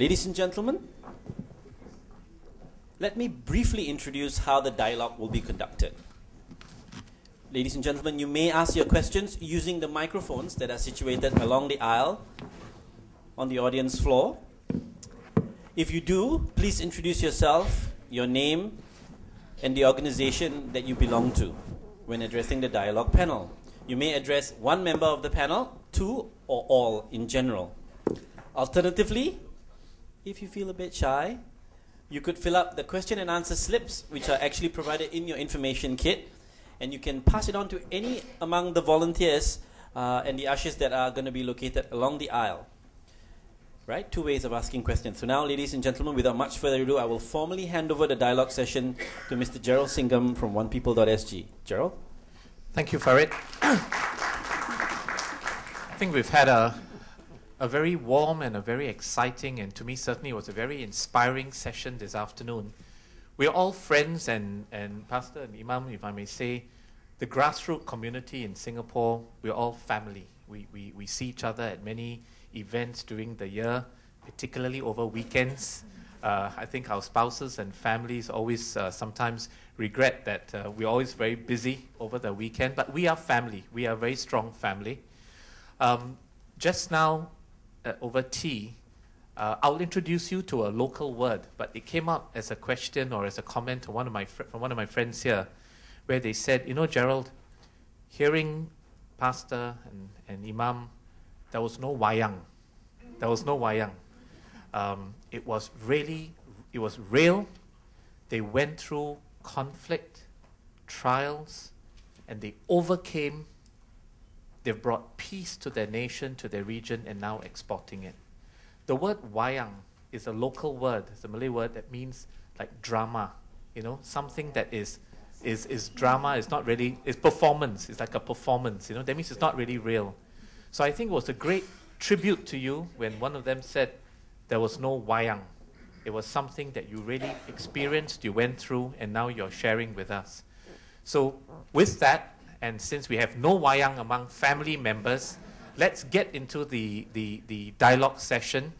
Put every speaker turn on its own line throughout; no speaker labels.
Ladies and gentlemen, let me briefly introduce how the dialogue will be conducted. Ladies and gentlemen, you may ask your questions using the microphones that are situated along the aisle on the audience floor. If you do, please introduce yourself, your name, and the organization that you belong to when addressing the dialogue panel. You may address one member of the panel, two, or all in general. Alternatively, if you feel a bit shy, you could fill up the question and answer slips, which are actually provided in your information kit, and you can pass it on to any among the volunteers and the ushers that are going to be located along the aisle. Right? Two ways of asking questions. So now, ladies and gentlemen, without much further ado, I will formally hand over the dialogue session to Mr. Gerald Singham from OnePeople.sg. Gerald?
Thank you, Farid. I think we've had a very warm and a very exciting, and to me certainly was a very inspiring session this afternoon. We're all friends, and Pastor and Imam, if I may say, the grassroots community in Singapore, we're all family. We see each other at many events during the year, particularly over weekends. I think our spouses and families always sometimes regret that we're always very busy over the weekend, but we are family. We are a very strong family. Just now, over tea, I'll introduce you to a local word, but it came up as a question or as a comment to from one of my friends here, where they said, you know, Gerald, hearing Pastor and Imam, there was no wayang. There was no wayang. It was real. They went through conflict, trials, and they overcame. They've brought peace to their nation, to their region, and now exporting it. The word wayang is a local word. It's a Malay word that means like drama. You know, something that is drama. It's not really. It's performance. It's like a performance. You know, that means it's not really real. So I think it was a great tribute to you when one of them said there was no wayang. It was something that you really experienced, you went through, and now you're sharing with us. So with that, and since we have no wayang among family members, let's get into the dialogue session.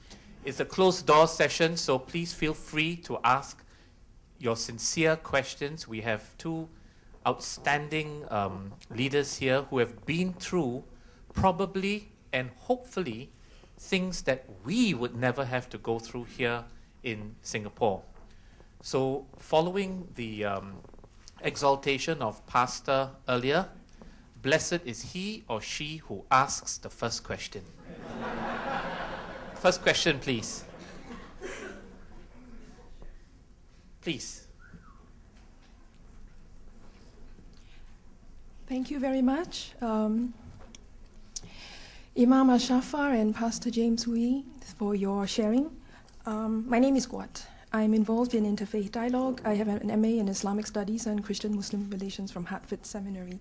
It's a closed-door session, so please feel free to ask your sincere questions. We have two outstanding leaders here who have been through probably and hopefully things that we would never have to go through here in Singapore. So following the exaltation of Pastor earlier, blessed is he or she who asks the first question. First question, please. Please.
Thank you very much. Imam Ashafar and Pastor James Wee for your sharing. My name is Guat. I'm involved in interfaith dialogue. I have an MA in Islamic Studies and Christian-Muslim Relations from Hartford Seminary.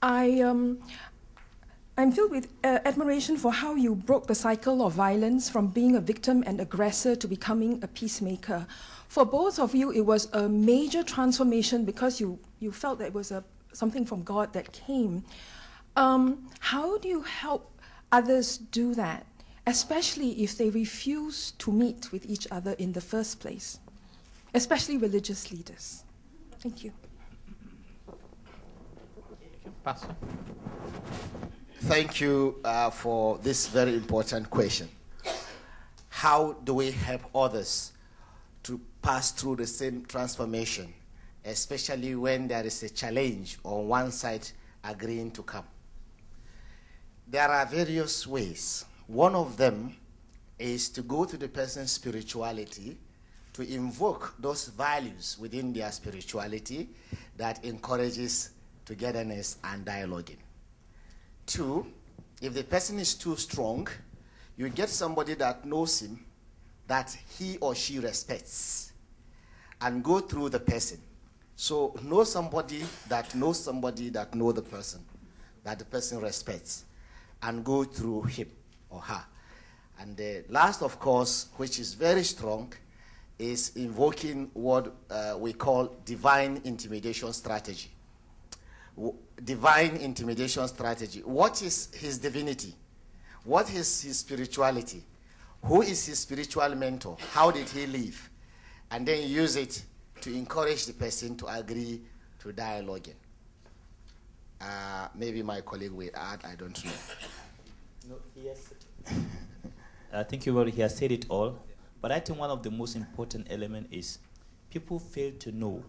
I'm filled with admiration for how you broke the cycle of violence from being a victim and aggressor to becoming a peacemaker. For both of you, it was a major transformation because you felt that it was something from God that came. How do you help others do that, especially if they refuse to meet with each other in the first place, especially religious leaders? Thank you.
Pastor.
Thank you for this very important question. How do we help others to pass through the same transformation, especially when there is a challenge on one side agreeing to come? There are various ways. One of them is to go to the person's spirituality, to invoke those values within their spirituality that encourages togetherness and dialoguing. Two, if the person is too strong, you get somebody that knows him, that he or she respects, and go through the person. So know somebody that knows the person, that the person respects, and go through him or her. And the last, of course, which is very strong, is invoking what we call divine intimidation strategy. Divine intimidation strategy. What is his divinity? What is his spirituality? who is his spiritual mentor, how did he live, and then use it to encourage the person to agree to dialoguing. Maybe my colleague will add, I don't know.
No, yes. I think he has said it all, but I think one of the most important elements is people fail to know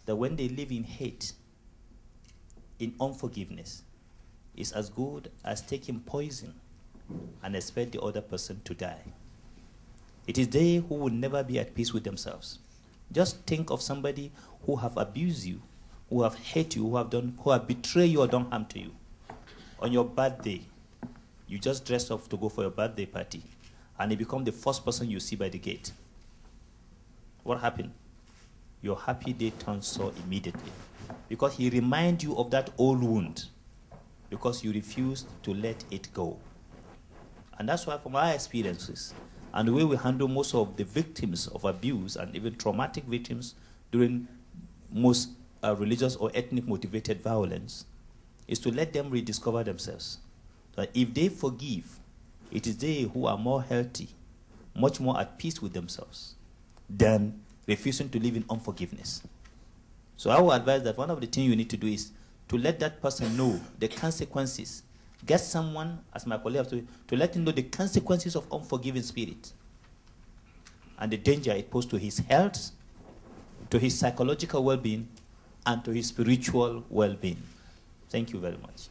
that when they live in hate, in unforgiveness, it's as good as taking poison and expect the other person to die. It is they who will never be at peace with themselves. Just think of somebody who have abused you, who have hated you, who have betrayed you or done harm to you. On your birthday, you just dress up to go for your birthday party, and he become the first person you see by the gate. What happened? Your happy day turns sour immediately, because he reminds you of that old wound, because you refused to let it go. And that's why, from our experiences and the way we handle most of the victims of abuse and even traumatic victims during most religious or ethnic motivated violence, is to let them rediscover themselves. So if they forgive, it is they who are more healthy, much more at peace with themselves, than refusing to live in unforgiveness. So I would advise that one of the things you need to do is to let that person know the consequences. Get someone, as my colleague, to let him know the consequences of unforgiving spirit and the danger it poses to his health, to his psychological well-being, and to his spiritual well-being. Thank you very much.